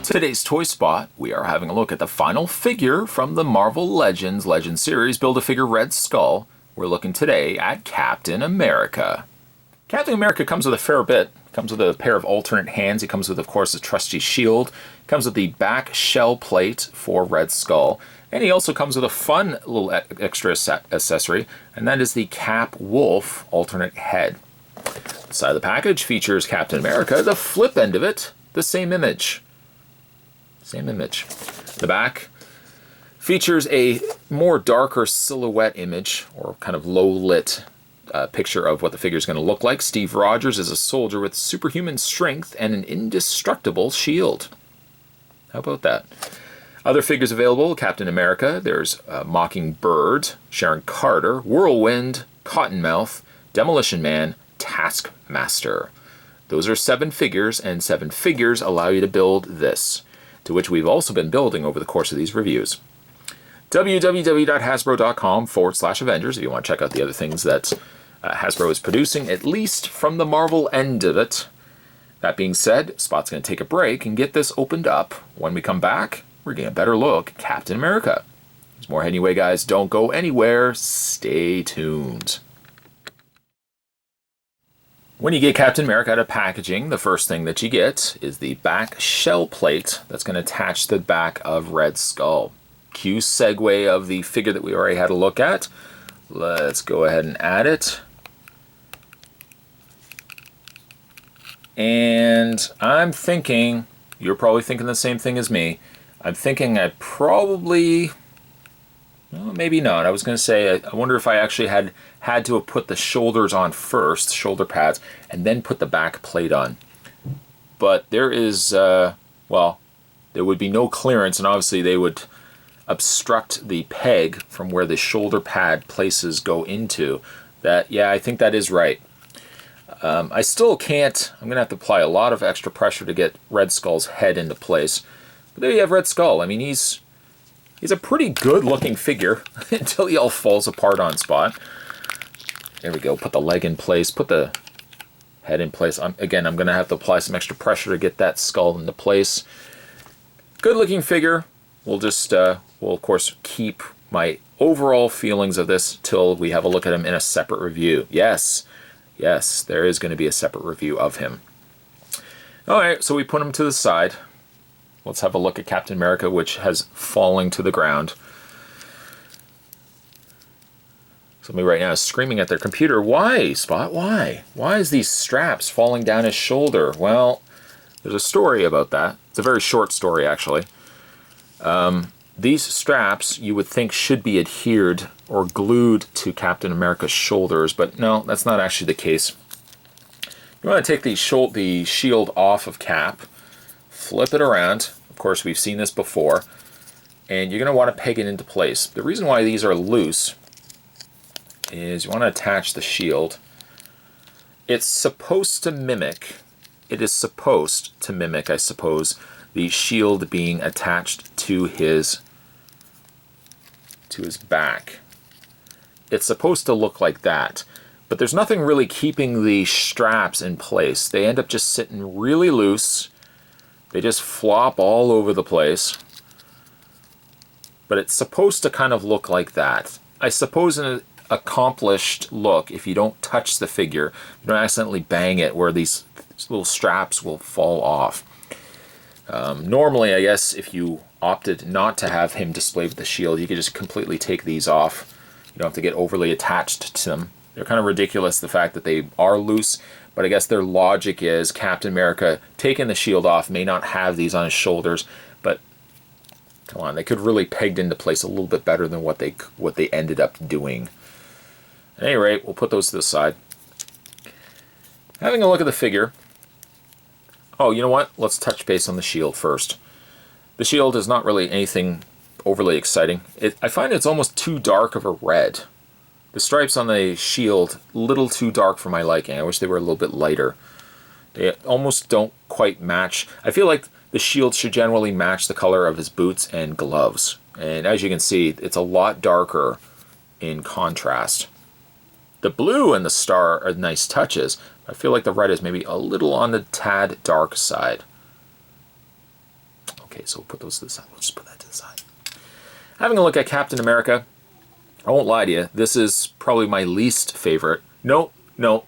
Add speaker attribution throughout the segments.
Speaker 1: Today's Toy Spot, we are having a look at the final figure from the Marvel Legends series, Build-A-Figure Red Skull. We're looking today at Captain America. Captain America comes with a fair bit. Comes with a pair of alternate hands. He comes with, of course, a trusty shield. Comes with the back shell plate for Red Skull. And he also comes with a fun little extra accessory, and that is the Cap Wolf alternate head. The side of the package features Captain America. The flip end of it, the same image. Same image. The back features a more darker silhouette image, or kind of low-lit picture of what the figure is going to look like. Steve Rogers is a soldier with superhuman strength and an indestructible shield. How about that? Other figures available: Captain America, there's Mockingbird, Sharon Carter, Whirlwind, Cottonmouth, Demolition Man, Taskmaster. Those are 7 figures, and 7 figures allow you to build this, to which we've also been building over the course of these reviews. www.hasbro.com/Avengers if you want to check out the other things that Hasbro is producing, at least from the Marvel end of it. That being said, Spot's going to take a break and get this opened up. When we come back, we're getting a better look at Captain America. There's more anyway, guys. Don't go anywhere. Stay tuned. When you get Captain America out of packaging, the first thing that you get is the back shell plate that's going to attach to the back of Red Skull. Cue segue of the figure that we already had a look at. Let's go ahead and add it. And I'm thinking, you're probably thinking the same thing as me. I'm thinking I probably, well, maybe not. I was going to say, I wonder if I actually had to have put the shoulders on first, shoulder pads, and then put the back plate on. But there is, well, there would be no clearance, and obviously they would obstruct the peg from where the shoulder pad places go into. That, yeah, I think that is right. I still can't, I'm going to have to apply a lot of extra pressure to get Red Skull's head into place. But there you have Red Skull. I mean, he's a pretty good looking figure until he all falls apart on Spot. There we go. Put the leg in place. Put the head in place. Again, I'm going to have to apply some extra pressure to get that skull into place. Good looking figure. We'll just, we'll of course keep my overall feelings of this till we have a look at him in a separate review. Yes, yes, there is going to be a separate review of him. All right, so we put him to the side. Let's have a look at Captain America, which has fallen to the ground. Somebody right now is screaming at their computer. Why, Spot? Why? Why is these straps falling down his shoulder? Well, there's a story about that. It's a very short story, actually. These straps, you would think, should be adhered or glued to Captain America's shoulders, but no, that's not actually the case. You want to take the shield off of Cap, flip it around. Of course, we've seen this before, and you're going to want to peg it into place. The reason why these are loose is you want to attach the shield. It's supposed to mimic, I suppose, the shield being attached to his back. It's supposed to look like that, but there's nothing really keeping the straps in place. They end up just sitting really loose. They just flop all over the place. But it's supposed to kind of look like that. I suppose in an accomplished look, if you don't touch the figure, you don't accidentally bang it where these little straps will fall off. Normally, I guess, if you opted not to have him displayed with the shield, you could just completely take these off. You don't have to get overly attached to them. They're kind of ridiculous, the fact that they are loose, but I guess their logic is Captain America taking the shield off may not have these on his shoulders, but come on, they could really pegged into place a little bit better than what they ended up doing. At any rate, we'll put those to the side. Having a look at the figure. Oh, you know what? Let's touch base on the shield first. The shield is not really anything overly exciting. I find it's almost too dark of a red. The stripes on the shield, a little too dark for my liking. I wish they were a little bit lighter. They almost don't quite match. I feel like the shield should generally match the color of his boots and gloves. And as you can see, it's a lot darker in contrast. The blue and the star are nice touches. I feel like the red is maybe a little on the tad dark side. Okay, so we'll put those to the side. We'll just put that to the side. Having a look at Captain America, I won't lie to you, this is probably my least favorite. No,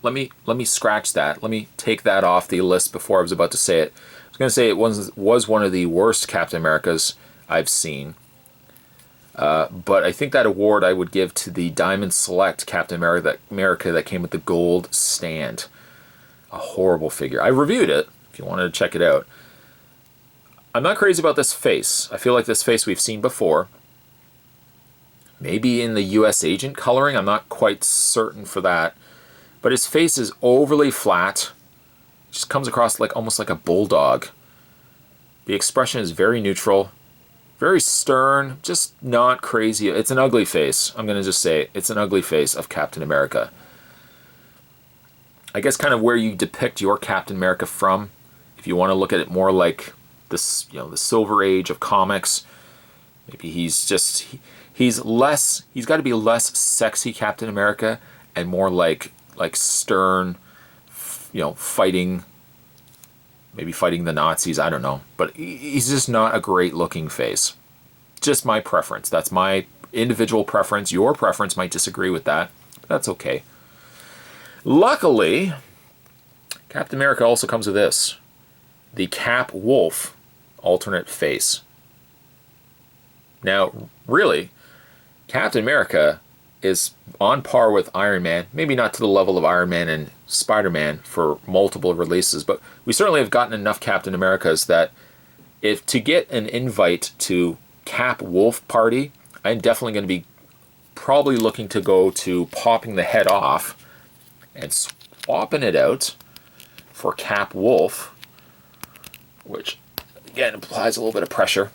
Speaker 1: let me scratch that. Let me take that off the list before I was about to say it. I was going to say it was one of the worst Captain Americas I've seen. But I think that award I would give to the Diamond Select Captain America that came with the gold stand. A horrible figure. I reviewed it, if you wanted to check it out. I'm not crazy about this face. I feel like this face we've seen before. Maybe in the US Agent coloring, I'm not quite certain for that. But his face is overly flat. Just comes across like almost like a bulldog. The expression is very neutral. Very stern, just not crazy. It's an ugly face. I'm going to just say it. It's an ugly face of Captain America. I guess kind of where you depict your Captain America from, if you want to look at it more like this, the Silver Age of comics, maybe he's got to be less sexy Captain America and more like stern, fighting, maybe fighting the Nazis, I don't know. But he's just not a great looking face. Just my preference. That's my individual preference. Your preference might disagree with that. But that's okay. Luckily, Captain America also comes with this. The Cap Wolf alternate face. Now, really, Captain America is on par with Iron Man. Maybe not to the level of Iron Man and Spider-Man for multiple releases, but we certainly have gotten enough Captain Americas that if to get an invite to Cap Wolf Party, I'm definitely going to be probably looking to go to popping the head off and swapping it out for Cap Wolf, which again applies a little bit of pressure.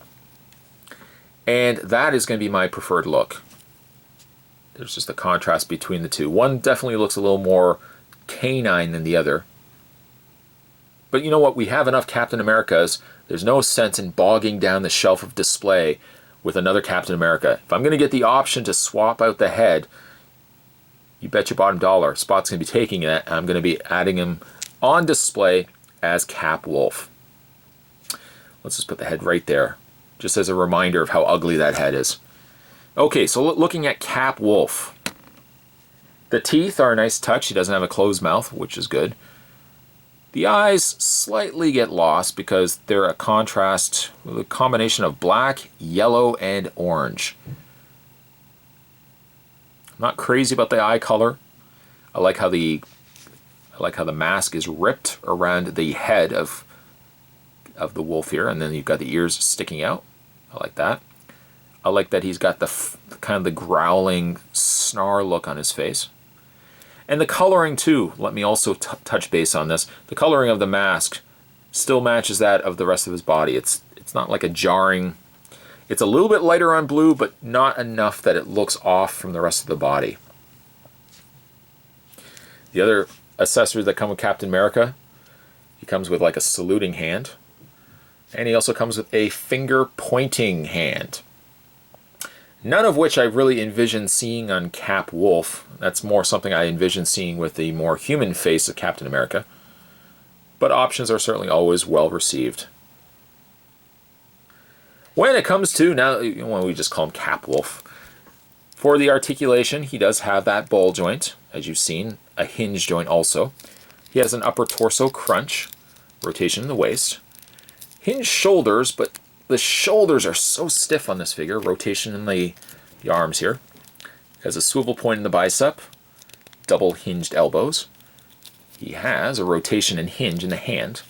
Speaker 1: And that is going to be my preferred look. There's just a contrast between the two. One definitely looks a little more canine than the other. But you know what? We have enough Captain Americas. There's no sense in bogging down the shelf of display with another Captain America. If I'm going to get the option to swap out the head, you bet your bottom dollar Spot's going to be taking it, and I'm going to be adding him on display as Cap Wolf. Let's just put the head right there, just as a reminder of how ugly that head is. Okay, so looking at Cap Wolf. The teeth are a nice touch. He doesn't have a closed mouth, which is good. The eyes slightly get lost because they're a contrast with a combination of black, yellow, and orange. I'm not crazy about the eye color. I like how the mask is ripped around the head of the wolf here, and then you've got the ears sticking out. I like that. I like that he's got the kind of the growling snarl look on his face. And the coloring too, let me also touch base on this. The coloring of the mask still matches that of the rest of his body. It's not like a jarring, it's a little bit lighter on blue, but not enough that it looks off from the rest of the body. The other accessories that come with Captain America, he comes with like a saluting hand. And he also comes with a finger pointing hand. None of which I really envision seeing on Cap Wolf. That's more something I envision seeing with the more human face of Captain America. But options are certainly always well received. When it comes to, now we just call him Cap Wolf. For the articulation, he does have that ball joint, as you've seen, a hinge joint also. He has an upper torso crunch, rotation in the waist. Hinged shoulders, but the shoulders are so stiff on this figure. Rotation in the arms here. Has a swivel point in the bicep. Double hinged elbows. He has a rotation and hinge in the hand.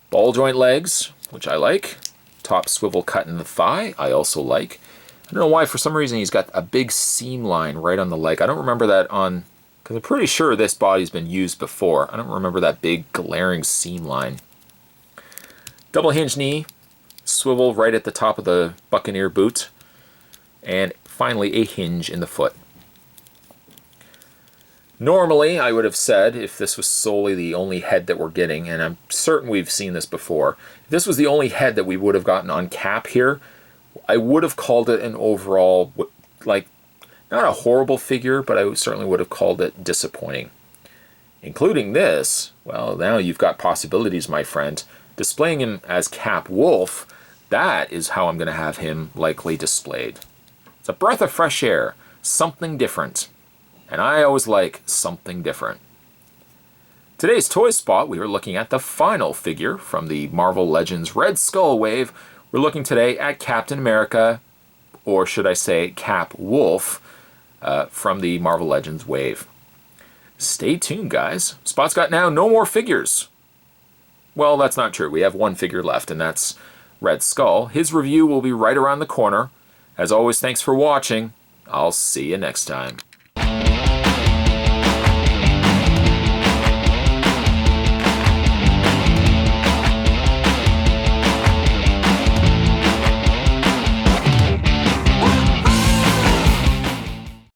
Speaker 1: Ball joint legs, which I like. Top swivel cut in the thigh, I also like. I don't know why, for some reason he's got a big seam line right on the leg. I don't remember that on, because I'm pretty sure this body's been used before. I don't remember that big glaring seam line. Double hinge knee, swivel right at the top of the Buccaneer boot, and finally a hinge in the foot. Normally, I would have said, if this was solely the only head that we're getting, and I'm certain we've seen this before, if this was the only head that we would have gotten on Cap here, I would have called it an overall, like, not a horrible figure, but I certainly would have called it disappointing. Including this, well, now you've got possibilities, my friend. Displaying him as Cap Wolf, that is how I'm going to have him likely displayed. It's a breath of fresh air, something different. And I always like something different. Today's Toy Spot, we are looking at the final figure from the Marvel Legends Red Skull wave. We're looking today at Captain America, or should I say Cap Wolf, from the Marvel Legends wave. Stay tuned, guys. Spot's got now no more figures. Well, that's not true. We have one figure left, and that's Red Skull. His review will be right around the corner. As always, thanks for watching. I'll see you next time.